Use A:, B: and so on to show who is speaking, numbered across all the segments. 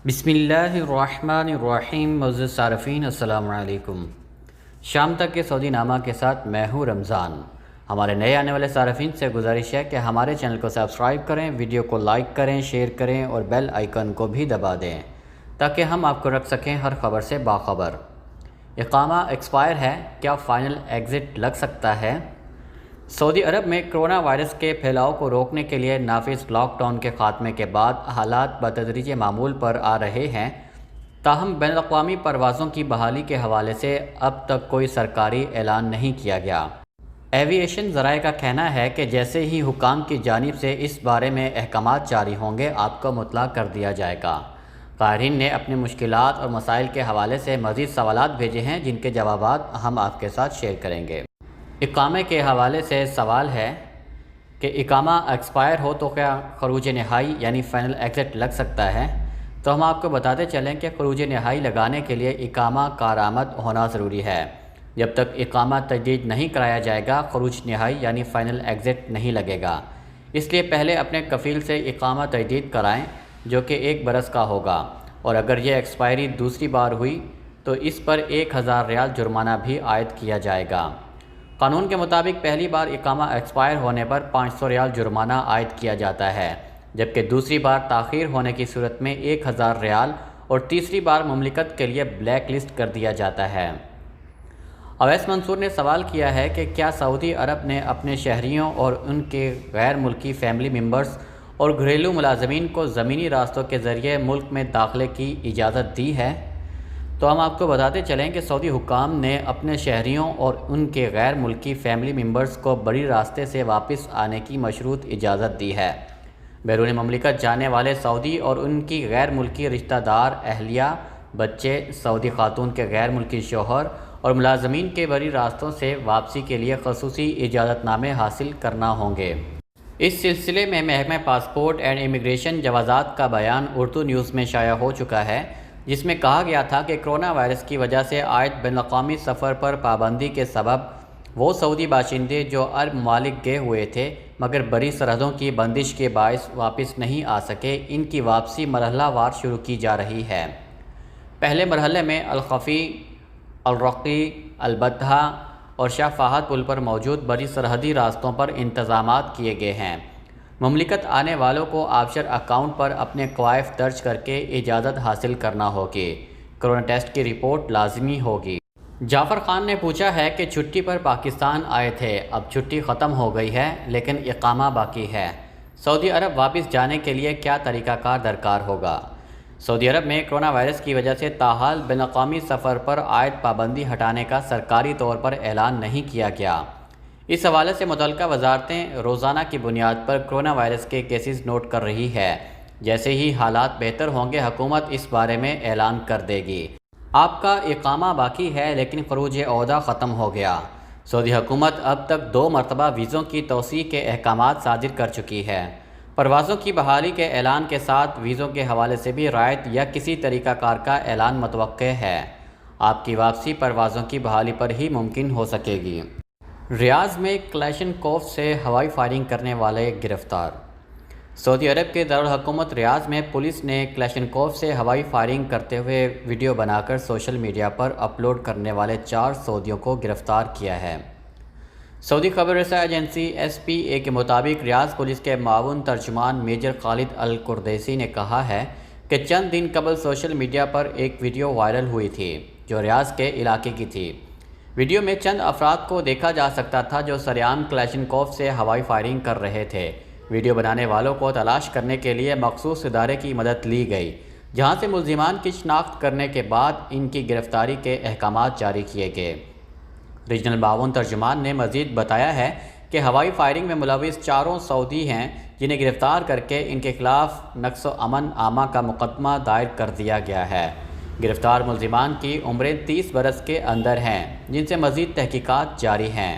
A: بسم اللہ الرحمن الرحیم۔ معزز صارفین السلام علیکم۔ شام تک کے سعودی نامہ کے ساتھ میں ہوں رمضان۔ ہمارے نئے آنے والے صارفین سے گزارش ہے کہ ہمارے چینل کو سبسکرایب کریں، ویڈیو کو لائک کریں، شیئر کریں اور بیل آئیکن کو بھی دبا دیں تاکہ ہم آپ کو رکھ سکیں ہر خبر سے باخبر۔ اقامہ ایکسپائر ہے، کیا فائنل ایگزٹ لگ سکتا ہے؟ سعودی عرب میں کرونا وائرس کے پھیلاؤ کو روکنے کے لیے نافذ لاک ڈاؤن کے خاتمے کے بعد حالات بتدریج معمول پر آ رہے ہیں، تاہم بین الاقوامی پروازوں کی بحالی کے حوالے سے اب تک کوئی سرکاری اعلان نہیں کیا گیا۔ ایوی ایشن ذرائع کا کہنا ہے کہ جیسے ہی حکام کی جانب سے اس بارے میں احکامات جاری ہوں گے آپ کو مطلع کر دیا جائے گا۔ قارئین نے اپنی مشکلات اور مسائل کے حوالے سے مزید سوالات بھیجے ہیں جن کے جوابات ہم آپ کے ساتھ شیئر کریں گے۔ اقامے کے حوالے سے سوال ہے کہ اقامہ ایکسپائر ہو تو کیا خروج نہائی یعنی فائنل ایگزٹ لگ سکتا ہے؟ تو ہم آپ کو بتاتے چلیں کہ خروج نہائی لگانے کے لیے اقامہ کارآمد ہونا ضروری ہے۔ جب تک اقامہ تجدید نہیں کرایا جائے گا خروج نہائی یعنی فائنل ایگزٹ نہیں لگے گا۔ اس لیے پہلے اپنے کفیل سے اقامہ تجدید کرائیں جو کہ 1 برس کا ہوگا، اور اگر یہ ایکسپائری دوسری بار ہوئی تو اس پر 1000 ریال جرمانہ بھی عائد کیا جائے گا۔ قانون کے مطابق پہلی بار اقامہ ایکسپائر ہونے پر 500 ریال جرمانہ عائد کیا جاتا ہے، جبکہ دوسری بار تاخیر ہونے کی صورت میں 1000 ریال اور تیسری بار مملکت کے لیے بلیک لسٹ کر دیا جاتا ہے۔ اویس منصور نے سوال کیا ہے کہ کیا سعودی عرب نے اپنے شہریوں اور ان کے غیر ملکی فیملی ممبرز اور گھریلو ملازمین کو زمینی راستوں کے ذریعے ملک میں داخلے کی اجازت دی ہے؟ تو ہم آپ کو بتاتے چلیں کہ سعودی حکام نے اپنے شہریوں اور ان کے غیر ملکی فیملی ممبرز کو بری راستے سے واپس آنے کی مشروط اجازت دی ہے۔ بیرون مملکت جانے والے سعودی اور ان کی غیر ملکی رشتہ دار، اہلیہ، بچے، سعودی خاتون کے غیر ملکی شوہر اور ملازمین کے بری راستوں سے واپسی کے لیے خصوصی اجازت نامے حاصل کرنا ہوں گے۔ اس سلسلے میں محکمہ پاسپورٹ اینڈ امیگریشن جوازات کا بیان اردو نیوز میں شائع ہو چکا ہے، جس میں کہا گیا تھا کہ کرونا وائرس کی وجہ سے عائد بین الاقوامی سفر پر پابندی کے سبب وہ سعودی باشندے جو عرب ممالک گئے ہوئے تھے مگر بری سرحدوں کی بندش کے باعث واپس نہیں آ سکے، ان کی واپسی مرحلہ وار شروع کی جا رہی ہے۔ پہلے مرحلے میں الخفی، الرقی، البتہ اور شاہ فہد پل پر موجود بری سرحدی راستوں پر انتظامات کیے گئے ہیں۔ مملکت آنے والوں کو آبشر اکاؤنٹ پر اپنے کوائف درج کر کے اجازت حاصل کرنا ہوگی۔ کرونا ٹیسٹ کی رپورٹ لازمی ہوگی۔ جعفر خان نے پوچھا ہے کہ چھٹی پر پاکستان آئے تھے، اب چھٹی ختم ہو گئی ہے لیکن اقامہ باقی ہے، سعودی عرب واپس جانے کے لیے کیا طریقہ کار درکار ہوگا؟ سعودی عرب میں کرونا وائرس کی وجہ سے تاحال بین الاقوامی سفر پر عائد پابندی ہٹانے کا سرکاری طور پر اعلان نہیں کیا گیا۔ اس حوالے سے متعلقہ وزارتیں روزانہ کی بنیاد پر کرونا وائرس کے کیسز نوٹ کر رہی ہے۔ جیسے ہی حالات بہتر ہوں گے حکومت اس بارے میں اعلان کر دے گی۔ آپ کا اقامہ باقی ہے لیکن خروج عہدہ ختم ہو گیا۔ سعودی حکومت اب تک 2 مرتبہ ویزوں کی توسیع کے احکامات صادر کر چکی ہے۔ پروازوں کی بحالی کے اعلان کے ساتھ ویزوں کے حوالے سے بھی رعایت یا کسی طریقہ کار کا اعلان متوقع ہے۔ آپ کی واپسی پروازوں کی بحالی پر ہی ممکن ہو سکے گی۔ ریاض میں کلاشنکوف سے ہوائی فائرنگ کرنے والے گرفتار۔ سعودی عرب کے دارالحکومت ریاض میں پولیس نے کلاشنکوف سے ہوائی فائرنگ کرتے ہوئے ویڈیو بنا کر سوشل میڈیا پر اپلوڈ کرنے والے 4 سعودیوں کو گرفتار کیا ہے۔ سعودی خبر رساں ایجنسی SPA کے مطابق ریاض پولیس کے معاون ترجمان میجر خالد القردیسی نے کہا ہے کہ چند دن قبل سوشل میڈیا پر ایک ویڈیو وائرل ہوئی تھی جو ریاض کے علاقے کی تھی۔ ویڈیو میں چند افراد کو دیکھا جا سکتا تھا جو سریعان کلاشنکوف سے ہوائی فائرنگ کر رہے تھے۔ ویڈیو بنانے والوں کو تلاش کرنے کے لیے مخصوص ادارے کی مدد لی گئی، جہاں سے ملزمان کی شناخت کرنے کے بعد ان کی گرفتاری کے احکامات جاری کیے گئے۔ ریجنل معاون ترجمان نے مزید بتایا ہے کہ ہوائی فائرنگ میں ملوث 4 سعودی ہیں جنہیں گرفتار کر کے ان کے خلاف نقص و امن عامہ کا مقدمہ دائر کر دیا گیا ہے۔ گرفتار ملزمان کی عمریں 30 برس کے اندر ہیں جن سے مزید تحقیقات جاری ہیں۔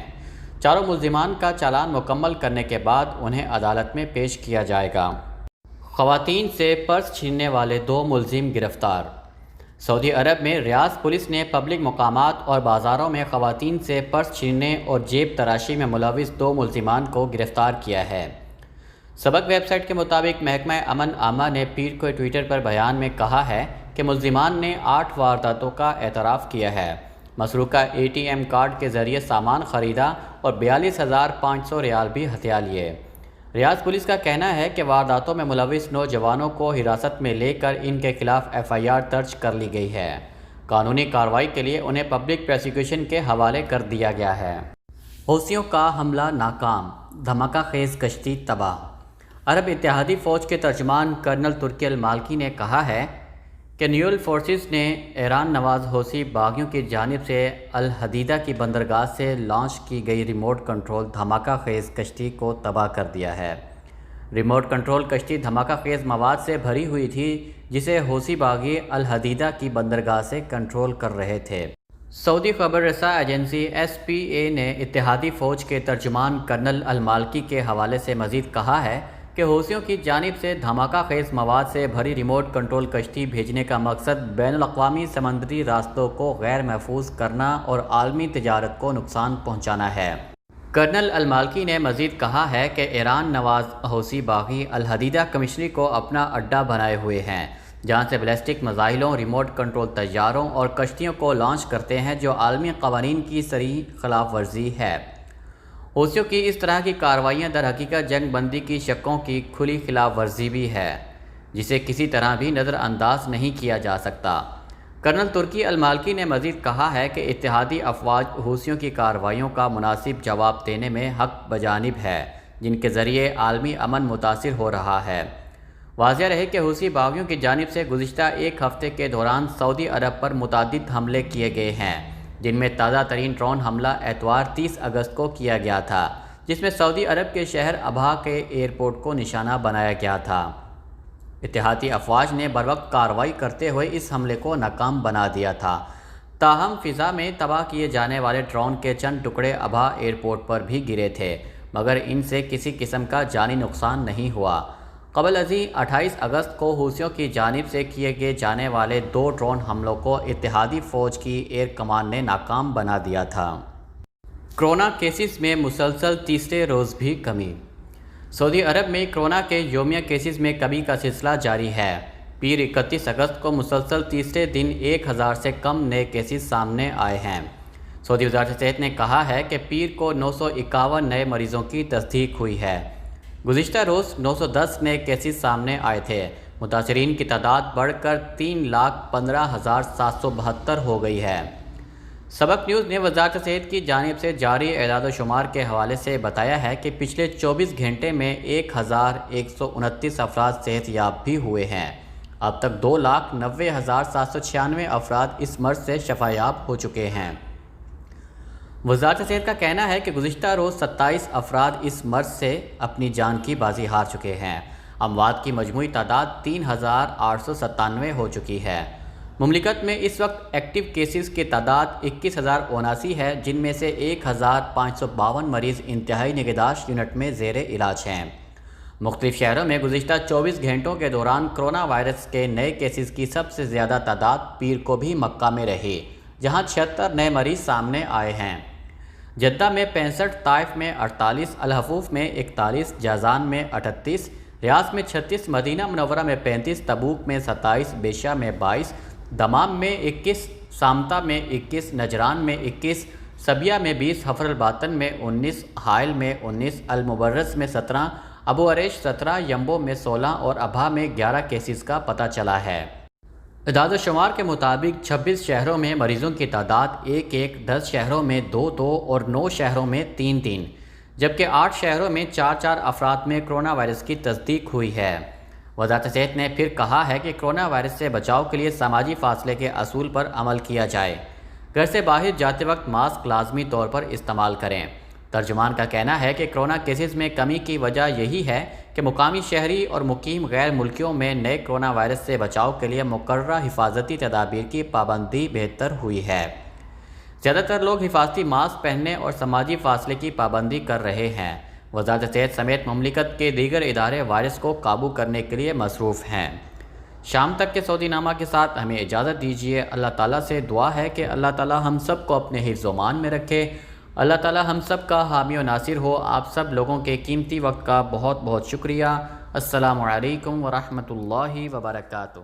A: 4 ملزمان کا چالان مکمل کرنے کے بعد انہیں عدالت میں پیش کیا جائے گا۔ خواتین سے پرس چھیننے والے 2 ملزم گرفتار۔ سعودی عرب میں ریاض پولیس نے پبلک مقامات اور بازاروں میں خواتین سے پرس چھیننے اور جیب تراشی میں ملوث 2 ملزمان کو گرفتار کیا ہے۔ سبق ویب سائٹ کے مطابق محکمہ امن عامہ نے پیر کو ٹویٹر پر بیان میں کہا ہے کہ ملزمان نے 8 وارداتوں کا اعتراف کیا ہے، مسروقہ ATM کارڈ کے ذریعے سامان خریدا اور 42,500 ریال بھی ہتھیا لیے۔ ریاض پولیس کا کہنا ہے کہ وارداتوں میں ملوث نوجوانوں کو حراست میں لے کر ان کے خلاف FIR درج کر لی گئی ہے۔ قانونی کارروائی کے لیے انہیں پبلک پروسیکیوشن کے حوالے کر دیا گیا ہے۔ حوثیوں کا حملہ ناکام، دھماکہ خیز کشتی تباہ۔ عرب اتحادی فوج کے ترجمان کرنل ترکی المالکی نے کہا ہے کہ نیول فورسز نے ایران نواز حوثی باغیوں کی جانب سے الحدیدہ کی بندرگاہ سے لانچ کی گئی ریموٹ کنٹرول دھماکہ خیز کشتی کو تباہ کر دیا ہے۔ ریموٹ کنٹرول کشتی دھماکہ خیز مواد سے بھری ہوئی تھی جسے حوثی باغی الحدیدہ کی بندرگاہ سے کنٹرول کر رہے تھے۔ سعودی خبر رساں ایجنسی SPA نے اتحادی فوج کے ترجمان کرنل المالکی کے حوالے سے مزید کہا ہے کہ حوثیوں کی جانب سے دھماکہ خیز مواد سے بھری ریموٹ کنٹرول کشتی بھیجنے کا مقصد بین الاقوامی سمندری راستوں کو غیر محفوظ کرنا اور عالمی تجارت کو نقصان پہنچانا ہے۔ کرنل المالکی نے مزید کہا ہے کہ ایران نواز حوثی باغی الحدیدہ کمشنری کو اپنا اڈہ بنائے ہوئے ہیں، جہاں سے بیلسٹک میزائلوں، ریموٹ کنٹرول طیاروں اور کشتیوں کو لانچ کرتے ہیں، جو عالمی قوانین کی صریح خلاف ورزی ہے۔ حوثیوں کی اس طرح کی کارروائیاں در حقیقت جنگ بندی کی شقوں کی کھلی خلاف ورزی بھی ہے، جسے کسی طرح بھی نظر انداز نہیں کیا جا سکتا۔ کرنل ترکی المالکی نے مزید کہا ہے کہ اتحادی افواج حوثیوں کی کارروائیوں کا مناسب جواب دینے میں حق بجانب ہے، جن کے ذریعے عالمی امن متاثر ہو رہا ہے۔ واضح رہے کہ حوثی باغیوں کی جانب سے گزشتہ ایک ہفتے کے دوران سعودی عرب پر متعدد حملے کیے گئے ہیں، جن میں تازہ ترین ڈرون حملہ اتوار 30 اگست کو کیا گیا تھا، جس میں سعودی عرب کے شہر ابہا کے ایئرپورٹ کو نشانہ بنایا گیا تھا۔ اتحادی افواج نے بروقت کارروائی کرتے ہوئے اس حملے کو ناکام بنا دیا تھا، تاہم فضا میں تباہ کیے جانے والے ڈرون کے چند ٹکڑے ابہا ایئرپورٹ پر بھی گرے تھے، مگر ان سے کسی قسم کا جانی نقصان نہیں ہوا۔ قبل ازیں 28 اگست کو حوثیوں کی جانب سے کیے گئے جانے والے 2 ڈرون حملوں کو اتحادی فوج کی ایئر کمان نے ناکام بنا دیا تھا۔ کرونا کیسز میں مسلسل تیسرے روز بھی کمی۔ سعودی عرب میں کرونا کے یومیہ کیسز میں کمی کا سلسلہ جاری ہے۔ پیر 31 اگست کو مسلسل تیسرے دن 1000 سے کم نئے کیسز سامنے آئے ہیں۔ سعودی وزارت صحت نے کہا ہے کہ پیر کو 951 نئے مریضوں کی تصدیق ہوئی ہے۔ گزشتہ روز 910 نئے کیسز سامنے آئے تھے۔ متاثرین کی تعداد بڑھ کر 3,15,772 ہو گئی ہے۔ سبق نیوز نے وزارت صحت کی جانب سے جاری اعداد و شمار کے حوالے سے بتایا ہے کہ پچھلے 24 گھنٹے میں 1,129 افراد صحت یاب بھی ہوئے ہیں۔ اب تک 2,90,796 افراد اس مرض سے شفا یاب ہو چکے ہیں۔ وزارت صحت کا کہنا ہے کہ گزشتہ روز 27 افراد اس مرض سے اپنی جان کی بازی ہار چکے ہیں۔ اموات کی مجموعی تعداد 3,897 ہو چکی ہے۔ مملکت میں اس وقت ایکٹیو کیسز کی تعداد 21,079 ہے، جن میں سے 1,552 مریض انتہائی نگہداشت یونٹ میں زیر علاج ہیں۔ مختلف شہروں میں گزشتہ 24 گھنٹوں کے دوران کرونا وائرس کے نئے کیسز کی سب سے زیادہ تعداد پیر کو بھی مکہ میں رہی، جہاں 76 نئے مریض سامنے آئے ہیں۔ جدہ میں 65، طائف میں 48، الحفوف میں 41، جازان میں 38، ریاض میں 36، مدینہ منورہ میں 35، تبوک میں 27، بیشہ میں 22، دمام میں 21، سامتہ میں 21، نجران میں 21، سبیہ میں 20، حفر الباطن میں 19، حائل میں 19، المبرز میں 17، ابو عریش 17، یمبو میں 16 اور ابہا میں 11 کیسز کا پتہ چلا ہے۔ اعداد و شمار کے مطابق 26 شہروں میں مریضوں کی تعداد 1، 10 شہروں میں 2 اور 9 شہروں میں 3، جبکہ 8 شہروں میں 4 افراد میں کرونا وائرس کی تصدیق ہوئی ہے۔ وزارت صحت نے پھر کہا ہے کہ کرونا وائرس سے بچاؤ کے لیے سماجی فاصلے کے اصول پر عمل کیا جائے۔ گھر سے باہر جاتے وقت ماسک لازمی طور پر استعمال کریں۔ ترجمان کا کہنا ہے کہ کرونا کیسز میں کمی کی وجہ یہی ہے کہ مقامی شہری اور مقیم غیر ملکیوں میں نئے کرونا وائرس سے بچاؤ کے لیے مقررہ حفاظتی تدابیر کی پابندی بہتر ہوئی ہے۔ زیادہ تر لوگ حفاظتی ماسک پہننے اور سماجی فاصلے کی پابندی کر رہے ہیں۔ وزارت صحت سمیت مملکت کے دیگر ادارے وائرس کو قابو کرنے کے لیے مصروف ہیں۔ شام تک کے سعودی نامہ کے ساتھ ہمیں اجازت دیجیے۔ اللہ تعالیٰ سے دعا ہے کہ اللہ تعالیٰ ہم سب کو اپنے حفظ و امان میں رکھے۔ اللہ تعالی ہم سب کا حامی و ناصر ہو۔ آپ سب لوگوں کے قیمتی وقت کا بہت بہت شکریہ۔ السلام علیکم ورحمۃ اللہ وبرکاتہ۔